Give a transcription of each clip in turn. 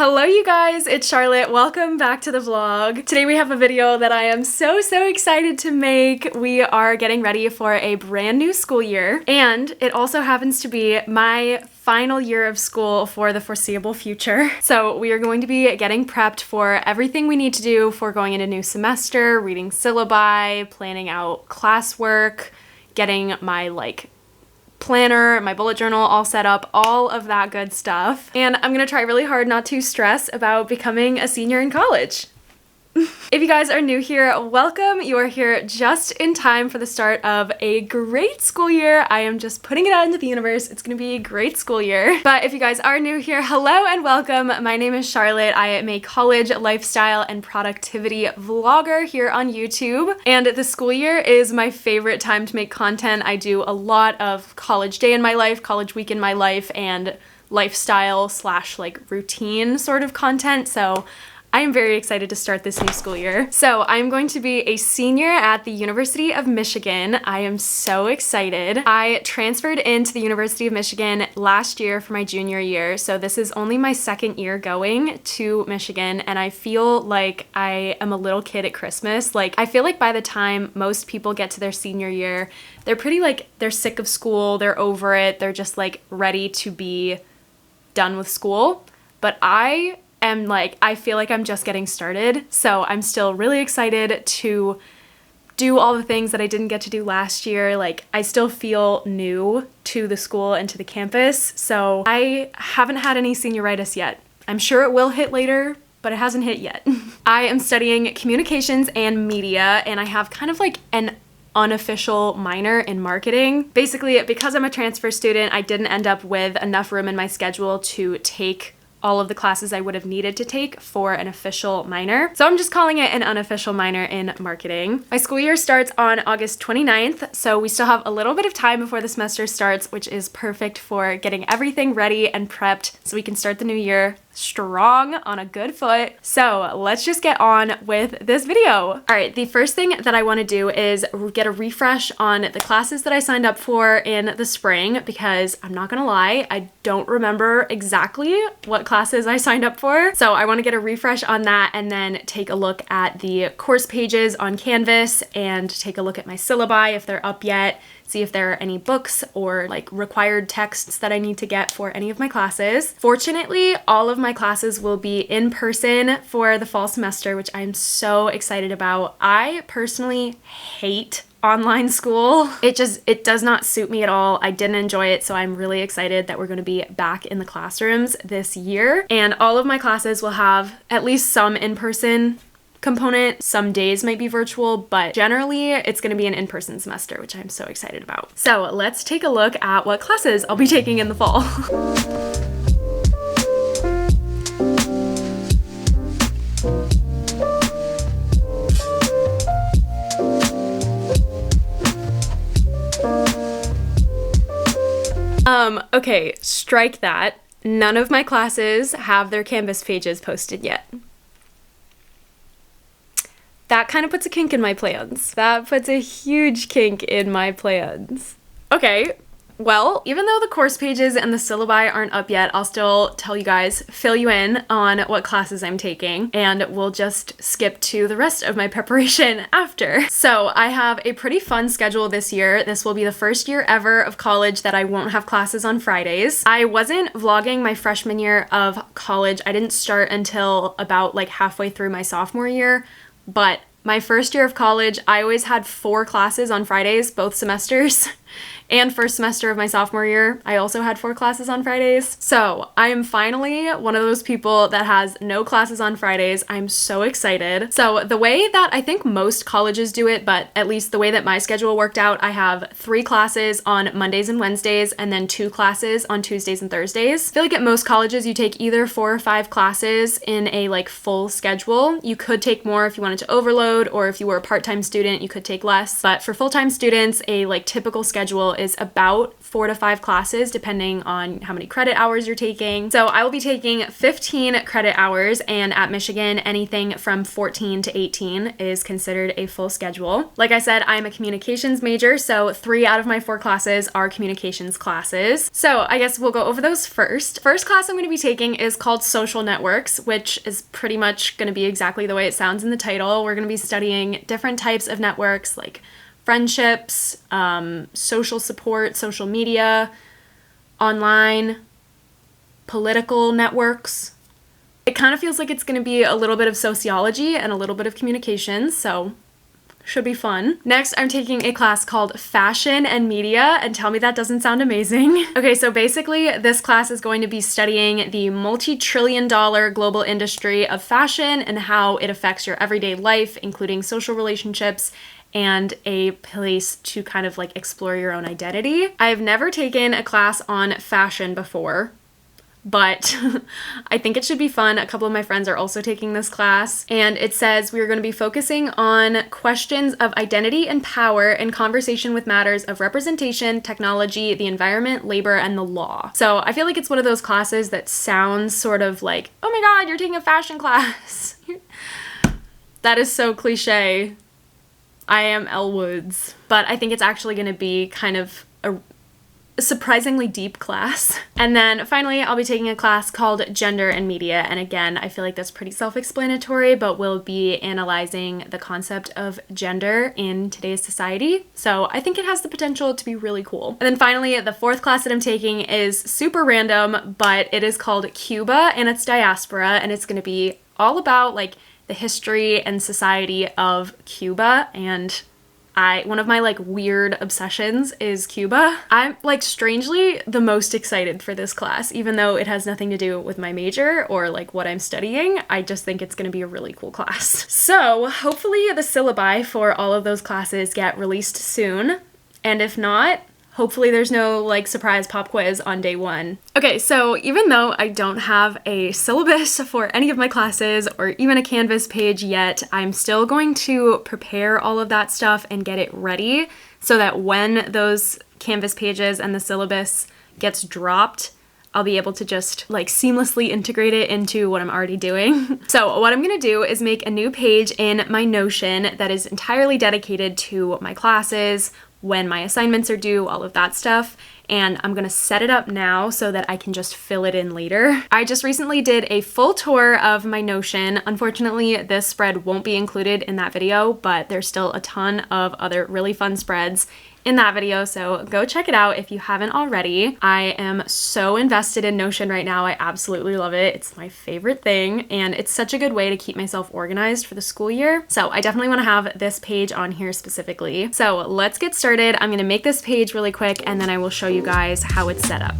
Hello you guys, it's Charlotte. Welcome back to the vlog. Today we have a video that I am so excited to make. We are getting ready for a brand new school year, and it also happens to be my final year of school for the foreseeable future. So we are going to be getting prepped for everything we need to do for going into new semester, reading syllabi, planning out classwork, getting my planner, my bullet journal all set up, all of that good stuff. And I'm gonna try really hard not to stress about becoming a senior in college. If you guys are new here, welcome. You are here just in time for the start of a great school year. I am just putting it out into the universe. It's gonna be a great school year. But if you guys are new here, hello and welcome. My name is Charlotte. I am a college lifestyle and productivity vlogger here on YouTube. And the school year is my favorite time to make content. I do a lot of college day in my life, college week in my life, and lifestyle / routine sort of content. So I am very excited to start this new school year. So I'm going to be a senior at the University of Michigan. I am so excited. I transferred into the University of Michigan last year for my junior year. So this is only my second year going to Michigan, and I feel like I am a little kid at Christmas. I feel like by the time most people get to their senior year, they're pretty they're sick of school, they're over it, they're just ready to be done with school. But I feel like I'm just getting started, so I'm still really excited to do all the things that I didn't get to do last year. I still feel new to the school and to the campus, so I haven't had any senioritis yet. I'm sure it will hit later, but it hasn't hit yet. I am studying communications and media, and I have kind of an unofficial minor in marketing. Basically, because I'm a transfer student, I didn't end up with enough room in my schedule to take all of the classes I would have needed to take for an official minor. So I'm just calling it an unofficial minor in marketing. My school year starts on August 29th, so we still have a little bit of time before the semester starts, which is perfect for getting everything ready and prepped so we can start the new year strong on a good foot. So let's just get on with this video. All right, the first thing that I want to do is get a refresh on the classes that I signed up for in the spring, because I'm not gonna lie, I don't remember exactly what classes I signed up for. So I want to get a refresh on that, and then take a look at the course pages on Canvas and take a look at my syllabi if they're up yet, see if there are any books or required texts that I need to get for any of my classes. Fortunately, all of my classes will be in person for the fall semester, which I'm so excited about. I personally hate online school. It does not suit me at all. I didn't enjoy it, so I'm really excited that we're going to be back in the classrooms this year. And all of my classes will have at least some in-person component. Some days might be virtual, but generally it's going to be an in-person semester, which I'm so excited about. So let's take a look at what classes I'll be taking in the fall. Okay, strike that. None of my classes have their Canvas pages posted yet. That kind of puts a kink in my plans. That puts a huge kink in my plans. Okay, well, even though the course pages and the syllabi aren't up yet, I'll still tell you guys, fill you in on what classes I'm taking, and we'll just skip to the rest of my preparation after. So I have a pretty fun schedule this year. This will be the first year ever of college that I won't have classes on Fridays. I wasn't vlogging my freshman year of college. I didn't start until about halfway through my sophomore year. But my first year of college, I always had 4 classes on Fridays, both semesters. And first semester of my sophomore year, I also had 4 classes on Fridays. So I am finally one of those people that has no classes on Fridays. I'm so excited. So the way that I think most colleges do it, but at least the way that my schedule worked out, I have 3 classes on Mondays and Wednesdays, and then 2 classes on Tuesdays and Thursdays. I feel like at most colleges, you take either 4 or 5 classes in a full schedule. You could take more if you wanted to overload, or if you were a part-time student, you could take less. But for full-time students, a typical schedule schedule is about 4 to 5 classes depending on how many credit hours you're taking. So I will be taking 15 credit hours, and at Michigan, anything from 14 to 18 is considered a full schedule. Like I said, I'm a communications major, so 3 out of my 4 classes are communications classes. So I guess we'll go over those first. First class I'm going to be taking is called Social Networks, which is pretty much going to be exactly the way it sounds in the title. We're going to be studying different types of networks like friendships, social support, social media, online, political networks. It kind of feels like it's going to be a little bit of sociology and a little bit of communications, so should be fun. Next, I'm taking a class called Fashion and Media, and tell me that doesn't sound amazing. Okay, so basically this class is going to be studying the multi-trillion-dollar global industry of fashion and how it affects your everyday life, including social relationships and a place to kind of like explore your own identity. I've never taken a class on fashion before, but I think it should be fun. A couple of my friends are also taking this class, and it says we are going to be focusing on questions of identity and power in conversation with matters of representation, technology, the environment, labor, and the law. So I feel like it's one of those classes that sounds sort of like, oh my god, you're taking a fashion class. That is so cliche. I am Elle Woods, but I think it's actually going to be kind of a surprisingly deep class. And then finally, I'll be taking a class called Gender and Media. And again, I feel like that's pretty self-explanatory, but we'll be analyzing the concept of gender in today's society. So I think it has the potential to be really cool. And then finally, the 4th class that I'm taking is super random, but it is called Cuba and its diaspora. And it's going to be all about like the history and society of Cuba, and one of my like weird obsessions is Cuba. I'm like strangely the most excited for this class, even though it has nothing to do with my major or like what I'm studying. I just think it's gonna be a really cool class. So hopefully the syllabi for all of those classes get released soon, and if not, hopefully there's no like surprise pop quiz on day 1. Okay, so even though I don't have a syllabus for any of my classes or even a Canvas page yet, I'm still going to prepare all of that stuff and get it ready so that when those Canvas pages and the syllabus gets dropped, I'll be able to just like seamlessly integrate it into what I'm already doing. So what I'm gonna do is make a new page in my Notion that is entirely dedicated to my classes, when my assignments are due, all of that stuff. And I'm gonna set it up now so that I can just fill it in later. I just recently did a full tour of my Notion. Unfortunately, this spread won't be included in that video, but there's still a ton of other really fun spreads in that video, so go check it out if you haven't already. I am so invested in Notion right now. I absolutely love it. It's my favorite thing, and it's such a good way to keep myself organized for the school year. So I definitely want to have this page on here specifically. So let's get started. I'm going to make this page really quick, and then I will show you guys how it's set up.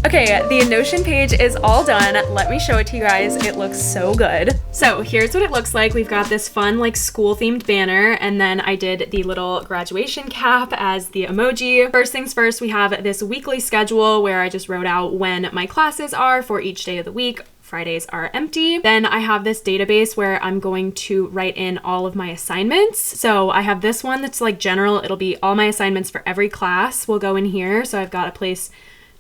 Okay, the Notion page is all done. Let me show it to you guys. It looks so good. So here's what it looks like. We've got this fun like school themed banner, and then I did the little graduation cap as the emoji. First things first, we have this weekly schedule where I just wrote out when my classes are for each day of the week. Fridays are empty. Then I have this database where I'm going to write in all of my assignments. So I have this one that's like general. It'll be all my assignments for every class will go in here. So I've got a place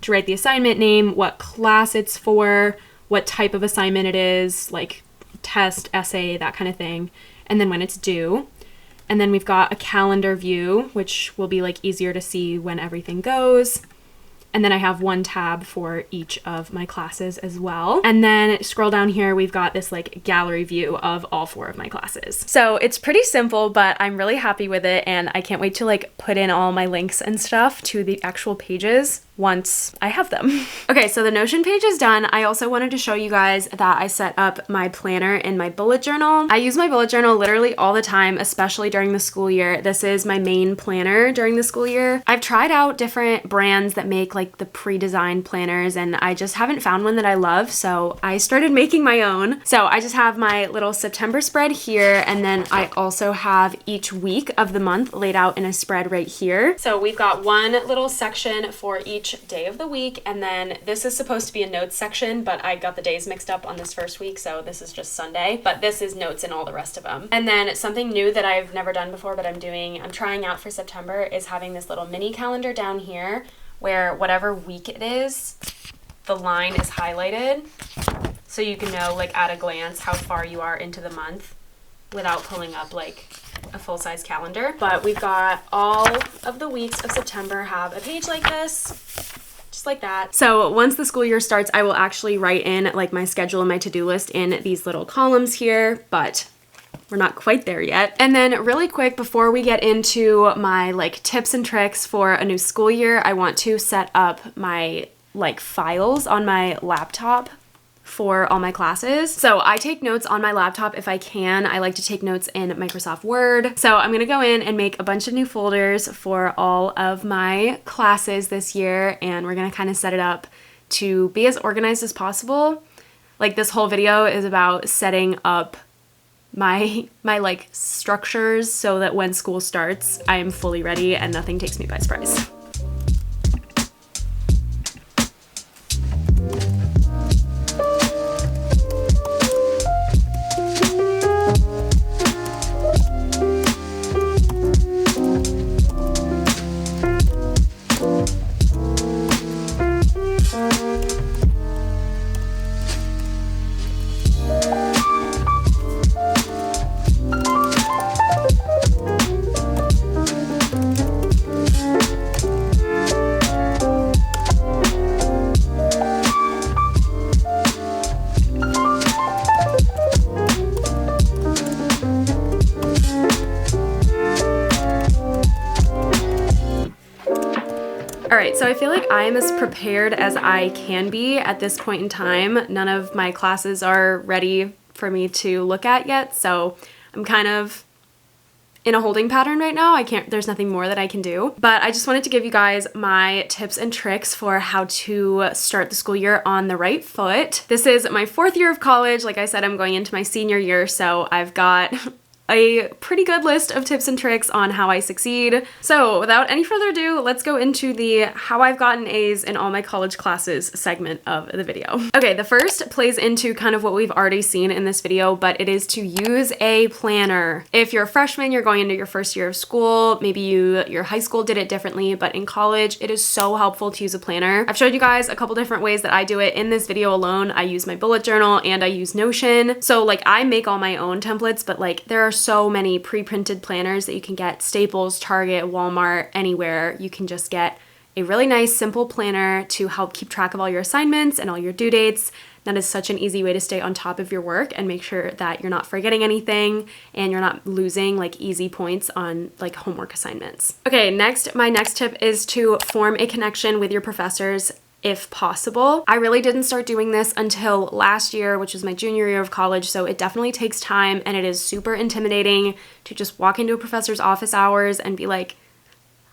to write the assignment name, what class it's for, what type of assignment it is, like test, essay, that kind of thing, and then when it's due. And then we've got a calendar view, which will be like easier to see when everything goes. And then I have one tab for each of my classes as well. And then scroll down here, we've got this like gallery view of all 4 of my classes. So it's pretty simple, but I'm really happy with it, and I can't wait to like put in all my links and stuff to the actual pages once I have them. Okay, so the Notion page is done. I also wanted to show you guys that I set up my planner in my bullet journal. I use my bullet journal literally all the time, especially during the school year. This is my main planner during the school year. I've tried out different brands that make like the pre-designed planners, and I just haven't found one that I love, so I started making my own. So I just have my little September spread here, and then I also have each week of the month laid out in a spread right here. So we've got one little section for each day of the week, and then this is supposed to be a notes section, but I got the days mixed up on this first week, so this is just Sunday, but this is notes and all the rest of them. And then something new that I've never done before, but I'm trying out for September, is having this little mini calendar down here where whatever week it is, the line is highlighted, so you can know like at a glance how far you are into the month without pulling up like a full-size calendar. But we've got all of the weeks of September have a page like this, just like that. So once the school year starts, I will actually write in like my schedule and my to-do list in these little columns here, but we're not quite there yet. And then really quick, before we get into my like tips and tricks for a new school year, I want to set up my like files on my laptop for all my classes. So I take notes on my laptop if I can. I like to take notes in Microsoft Word. So I'm gonna go in and make a bunch of new folders for all of my classes this year, and we're gonna kind of set it up to be as organized as possible. Like this whole video is about setting up my like structures so that when school starts, I am fully ready and nothing takes me by surprise. All right, so I feel like I am as prepared as I can be at this point in time. None of my classes are ready for me to look at yet, so I'm kind of in a holding pattern right now. There's nothing more that I can do. But I just wanted to give you guys my tips and tricks for how to start the school year on the right foot. This is my 4th year of college. Like I said, I'm going into my senior year, so I've got a pretty good list of tips and tricks on how I succeed. So without any further ado, let's go into the how I've gotten A's in all my college classes segment of the video. Okay, the first plays into kind of what we've already seen in this video, but it is to use a planner. If you're a freshman, you're going into your first year of school, maybe your high school did it differently, but in college, it is so helpful to use a planner. I've showed you guys a couple different ways that I do it in this video alone. I use my bullet journal and I use Notion. So like I make all my own templates, but like there are so many pre-printed planners that you can get. Staples, Target, Walmart, anywhere. You can just get a really nice simple planner to help keep track of all your assignments and all your due dates. That is such an easy way to stay on top of your work and make sure that you're not forgetting anything and you're not losing like easy points on like homework assignments. Okay, my next tip is to form a connection with your professors if possible. I really didn't start doing this until last year, which was my junior year of college, so it definitely takes time and it is super intimidating to just walk into a professor's office hours and be like,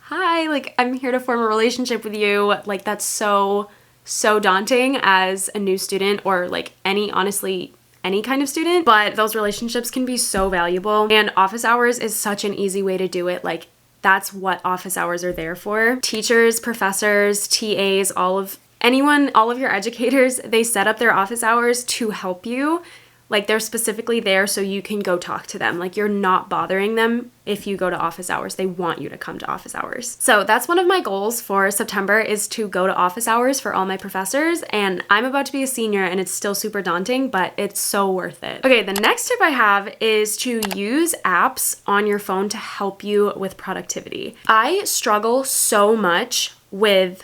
hi, like I'm here to form a relationship with you. Like that's so daunting as a new student, or like honestly any kind of student, but those relationships can be so valuable, and office hours is such an easy way to do it. Like that's what office hours are there for. Teachers, professors, TAs, all of your educators, they set up their office hours to help you. Like they're specifically there so you can go talk to them. Like you're not bothering them if you go to office hours. They want you to come to office hours. So that's one of my goals for September, is to go to office hours for all my professors. And I'm about to be a senior and it's still super daunting, but it's so worth it. Okay, the next tip I have is to use apps on your phone to help you with productivity. I struggle so much with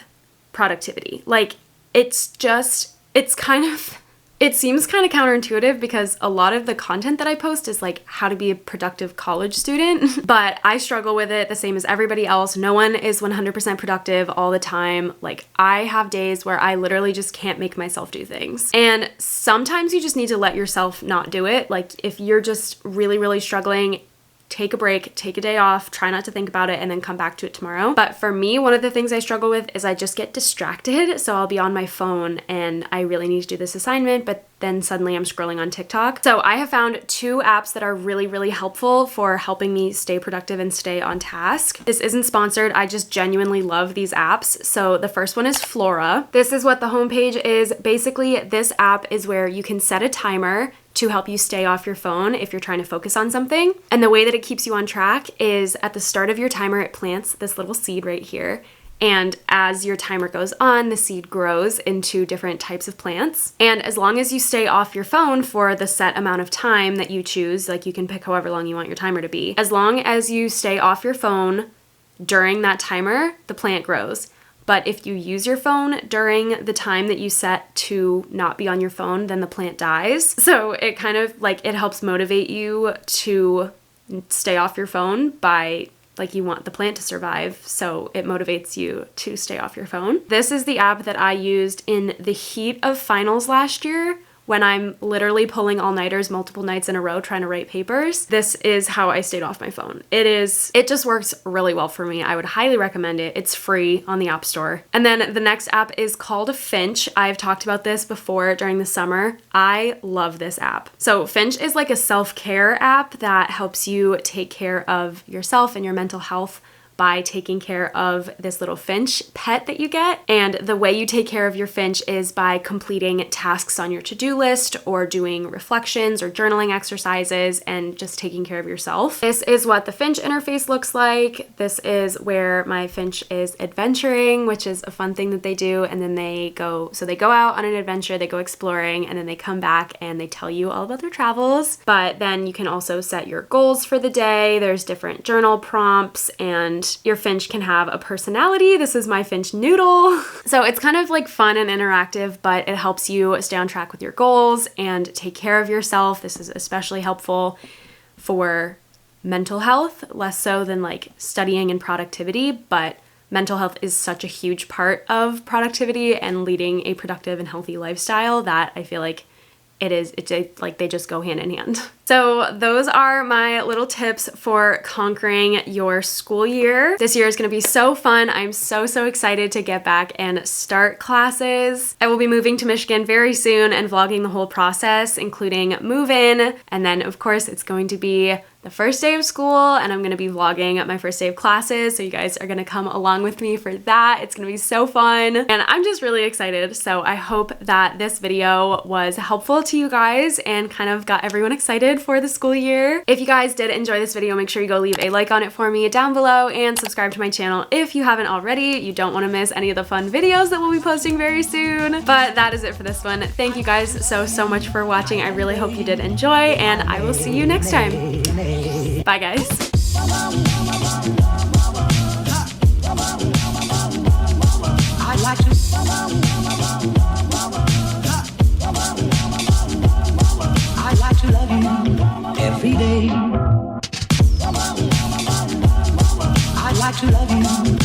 productivity. Like, it seems kind of counterintuitive because a lot of the content that I post is like how to be a productive college student, but I struggle with it the same as everybody else. No one is 100% productive all the time. Like, I have days where I literally just can't make myself do things. And sometimes you just need to let yourself not do it. Like, if you're just really, really struggling, take a break, take a day off, try not to think about it, and then come back to it tomorrow. But for me, one of the things I struggle with is I just get distracted. So I'll be on my phone and I really need to do this assignment, but then suddenly I'm scrolling on TikTok. So I have found 2 apps that are really, really helpful for helping me stay productive and stay on task. This isn't sponsored. I just genuinely love these apps. So the first one is Flora. This is what the homepage is. Basically, this app is where you can set a timer to help you stay off your phone if you're trying to focus on something. And the way that it keeps you on track is at the start of your timer, it plants this little seed right here. And as your timer goes on, the seed grows into different types of plants. And as long as you stay off your phone for the set amount of time that you choose, like you can pick however long you want your timer to be, as long as you stay off your phone during that timer, the plant grows. But if you use your phone during the time that you set to not be on your phone, then the plant dies. So it kind of like, it helps motivate you to stay off your phone by, like, you want the plant to survive, so it motivates you to stay off your phone. This is the app that I used in the heat of finals last year when I'm literally pulling all-nighters multiple nights in a row trying to write papers. This is how I stayed off my phone. It just works really well for me. I would highly recommend it. It's free on the App Store. And then the next app is called Finch. I've talked about this before during the summer. I love this app. So Finch is like a self-care app that helps you take care of yourself and your mental health by taking care of this little finch pet that you get. And the way you take care of your finch is by completing tasks on your to-do list or doing reflections or journaling exercises and just taking care of yourself. This is what the finch interface looks like. This is where my finch is adventuring, which is a fun thing that they do. And then they go out on an adventure, they go exploring, and then they come back and they tell you all about their travels. But then you can also set your goals for the day. There's different journal prompts, and your finch can have a personality. This is my finch Noodle. So it's kind of like fun and interactive, but it helps you stay on track with your goals and take care of yourself. This is especially helpful for mental health, less so than like studying and productivity, but mental health is such a huge part of productivity and leading a productive and healthy lifestyle that I feel like they just go hand in hand. So those are my little tips for conquering your school year. This year is going to be so fun. I'm so excited to get back and start classes. I will be moving to Michigan very soon and vlogging the whole process, including move-in. And then of course it's going to be the first day of school, and I'm going to be vlogging my first day of classes, so you guys are going to come along with me for that. It's going to be so fun, and I'm just really excited. So I hope that this video was helpful to you guys and kind of got everyone excited for the school year. If you guys did enjoy this video, make sure you go leave a like on it for me down below and subscribe to my channel if you haven't already. You don't want to miss any of the fun videos that we'll be posting very soon. But that is it for this one. Thank you guys so much for watching. I really hope you did enjoy, and I will see you next time. Bye, guys. I'd like to love you every day. I'd like to love you.